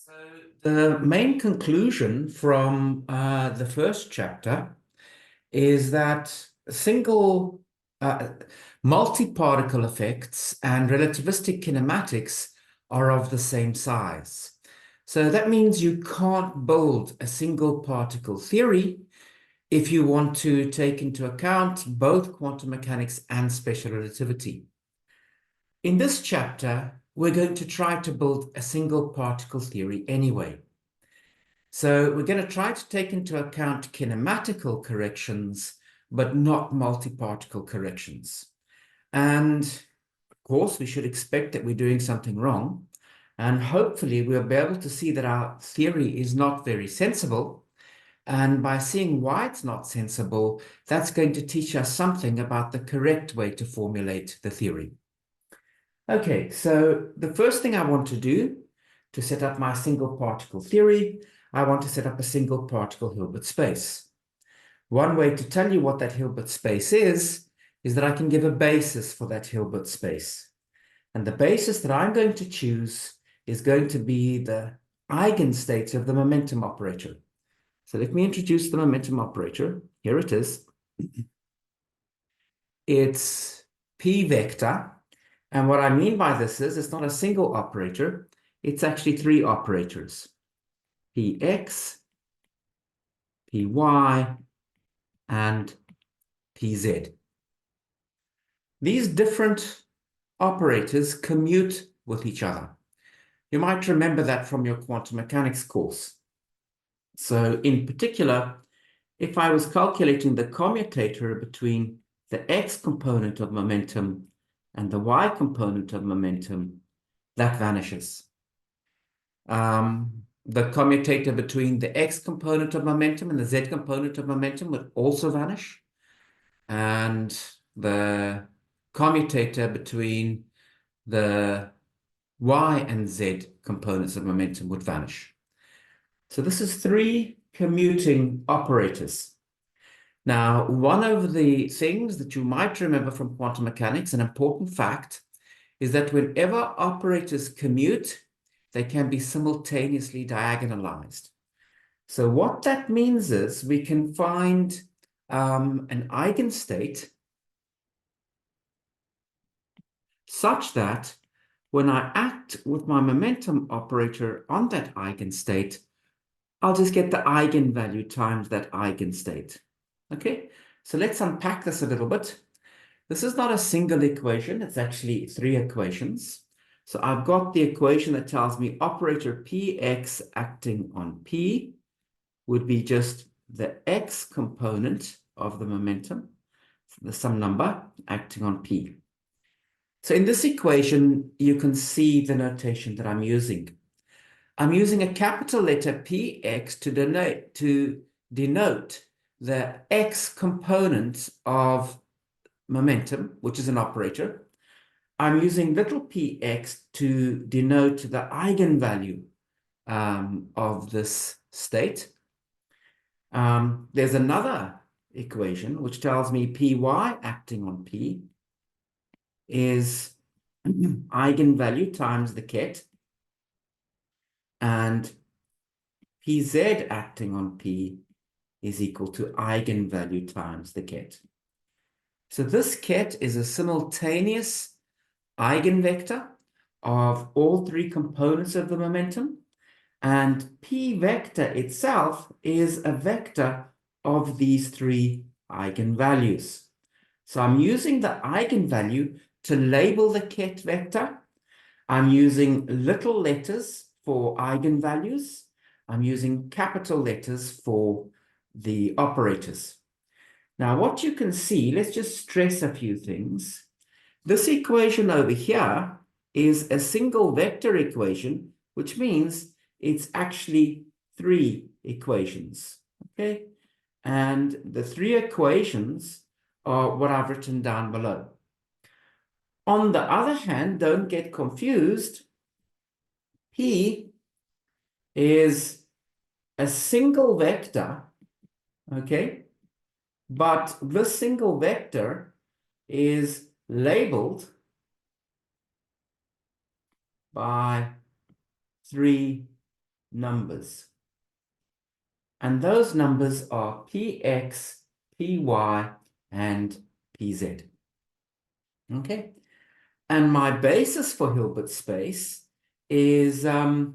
So the main conclusion from the first chapter is that single uh, multi-particle effects and relativistic kinematics are of the same size. So that means you can't build a single particle theory if you want to take into account both quantum mechanics and special relativity. In this chapter, we're going to try to build a single particle theory anyway. So we're going to try to take into account kinematical corrections, but not multi-particle corrections. And of course, we should expect that we're doing something wrong. And hopefully we'll be able to see that our theory is not very sensible. And by seeing why it's not sensible, that's going to teach us something about the correct way to formulate the theory. Okay, so the first thing I want to do to set up my single particle theory, I want to set up a single particle Hilbert space. One way to tell you what that Hilbert space is that I can give a basis for that Hilbert space. And the basis that I'm going to choose is going to be the eigenstate of the momentum operator. So let me introduce the momentum operator. Here it is. It's P vector. And what I mean by this is it's not a single operator. It's actually three operators. Px, Py, and Pz. These different operators commute with each other. You might remember that from your quantum mechanics course. So in particular, if I was calculating the commutator between the x component of momentum and the y component of momentum, that vanishes. The commutator between the x component of momentum and the z component of momentum would also vanish. And the commutator between the y and z components of momentum would vanish. So this is three commuting operators. Now, one of the things that you might remember from quantum mechanics, an important fact, is that whenever operators commute, they can be simultaneously diagonalized. So what that means is we can find an eigenstate such that when I act with my momentum operator on that eigenstate, I'll just get the eigenvalue times that eigenstate. Okay, so let's unpack this a little bit. This is not a single equation, it's actually three equations. So I've got the equation that tells me operator Px acting on P would be just the x component of the momentum, the some number acting on P. So in this equation, you can see the notation that I'm using. I'm using a capital letter Px to denote the x component of momentum, which is an operator. I'm using little px to denote the eigenvalue of this state. There's another equation which tells me py acting on p is eigenvalue times the ket, and pz acting on p is equal to eigenvalue times the ket. So this ket is a simultaneous eigenvector of all three components of the momentum, and p vector itself is a vector of these three eigenvalues. So I'm using the eigenvalue to label the ket vector. I'm using little letters for eigenvalues. I'm using capital letters for the operators. Now, what you can see, let's just stress a few things. This equation over here is a single vector equation, which means it's actually three equations, okay? And the three equations are what I've written down below. On the other hand, don't get confused. P is a single vector, okay? But this single vector is labeled by three numbers. And those numbers are Px, Py, and Pz. Okay? And my basis for Hilbert space is the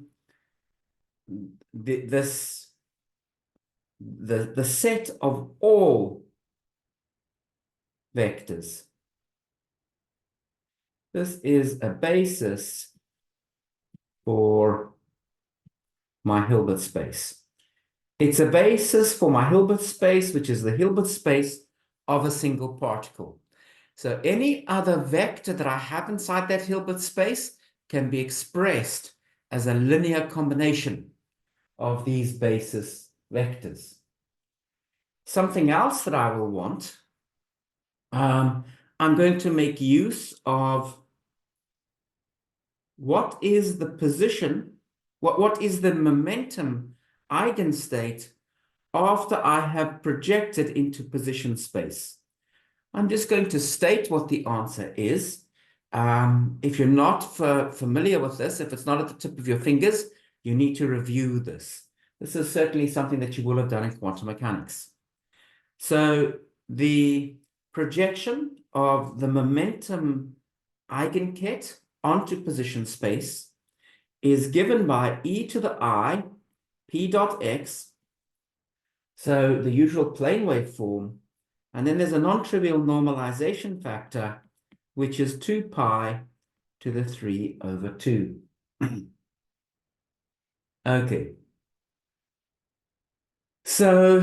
set of all vectors. This is a basis for my Hilbert space. It's a basis for my Hilbert space, which is the Hilbert space of a single particle. So any other vector that I have inside that Hilbert space can be expressed as a linear combination of these basis vectors. Something else that I will want, I'm going to make use of what is the position, what is the momentum eigenstate after I have projected into position space. I'm just going to state what the answer is. If you're not familiar with this, if it's not at the tip of your fingers, you need to review this. This is certainly something that you will have done in quantum mechanics. So the projection of the momentum eigenket onto position space is given by e to the I p dot x, so the usual plane wave form, and then there's a non-trivial normalization factor, which is 2 pi to the 3 over 2. Okay. So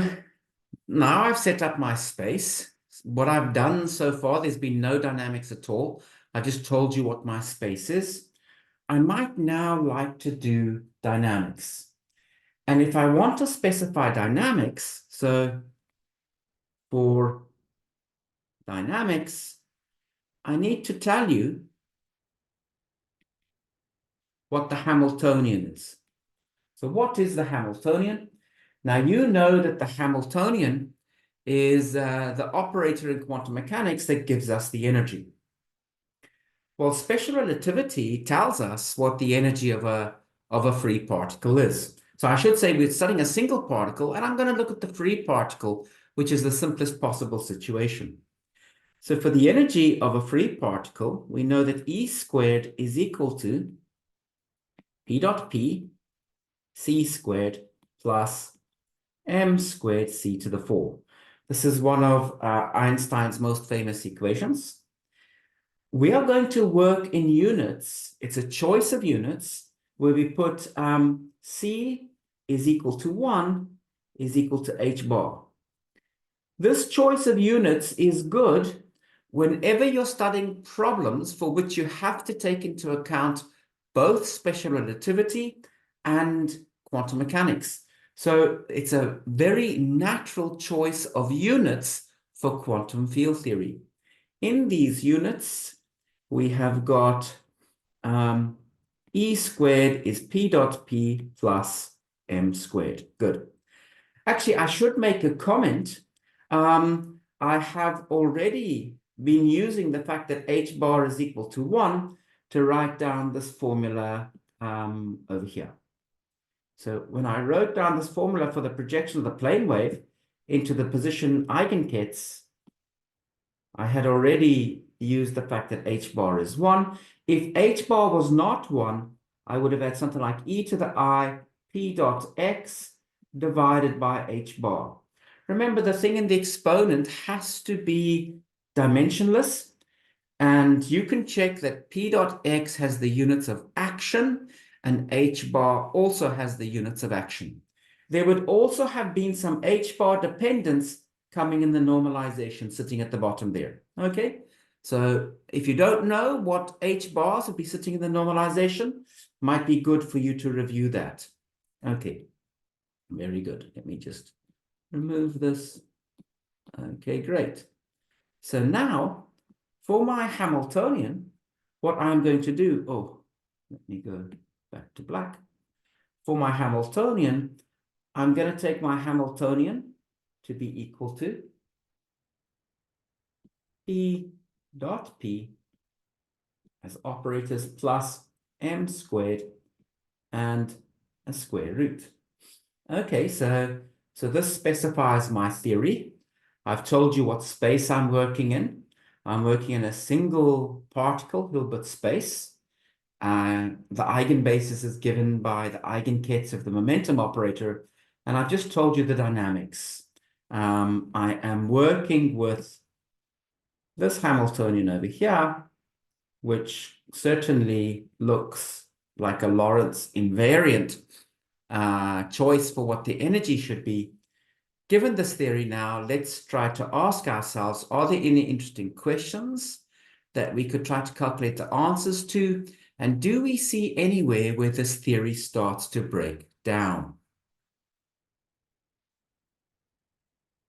now I've set up my space. What I've done so far, there's been no dynamics at all. I just told you what my space is. I might now like to do dynamics. And if I want to specify dynamics, so for dynamics, I need to tell you what the Hamiltonian is. So what is the Hamiltonian? Now, you know that the Hamiltonian is the operator in quantum mechanics that gives us the energy. Well, special relativity tells us what the energy of a free particle is. So I should say we're studying a single particle, and I'm going to look at the free particle, which is the simplest possible situation. So for the energy of a free particle, we know that E squared is equal to P dot P C squared plus M squared C to the 4. This is one of Einstein's most famous equations. We are going to work in units. It's a choice of units where we put C is equal to 1 is equal to H bar. This choice of units is good whenever you're studying problems for which you have to take into account both special relativity and quantum mechanics. So it's a very natural choice of units for quantum field theory. In these units, we have got E squared is P dot P plus M squared. Good. Actually, I should make a comment. I have already been using the fact that H bar is equal to 1 to write down this formula over here. So when I wrote down this formula for the projection of the plane wave into the position eigenkets, I had already used the fact that H bar is 1. If H bar was not 1, I would have had something like e to the I p dot x divided by H bar. Remember, the thing in the exponent has to be dimensionless, and you can check that p dot x has the units of action, and H bar also has the units of action. There would also have been some H bar dependence coming in the normalization sitting at the bottom there. Okay, so if you don't know what H bars would be sitting in the normalization, might be good for you to review that. Okay, very good. Let me just remove this. Okay, great. So now for my Hamiltonian, what I'm going to do, let me go back to black. For my Hamiltonian, I'm going to take my Hamiltonian to be equal to P dot P as operators plus M squared and a square root. Okay, so this specifies my theory. I've told you what space I'm working in. I'm working in a single particle Hilbert space. The eigenbasis is given by the eigenkets of the momentum operator, and I've just told you the dynamics. I am working with this Hamiltonian over here, which certainly looks like a Lorentz invariant choice for what the energy should be. Given this theory now, let's try to ask ourselves, are there any interesting questions that we could try to calculate the answers to? And do we see anywhere where this theory starts to break down?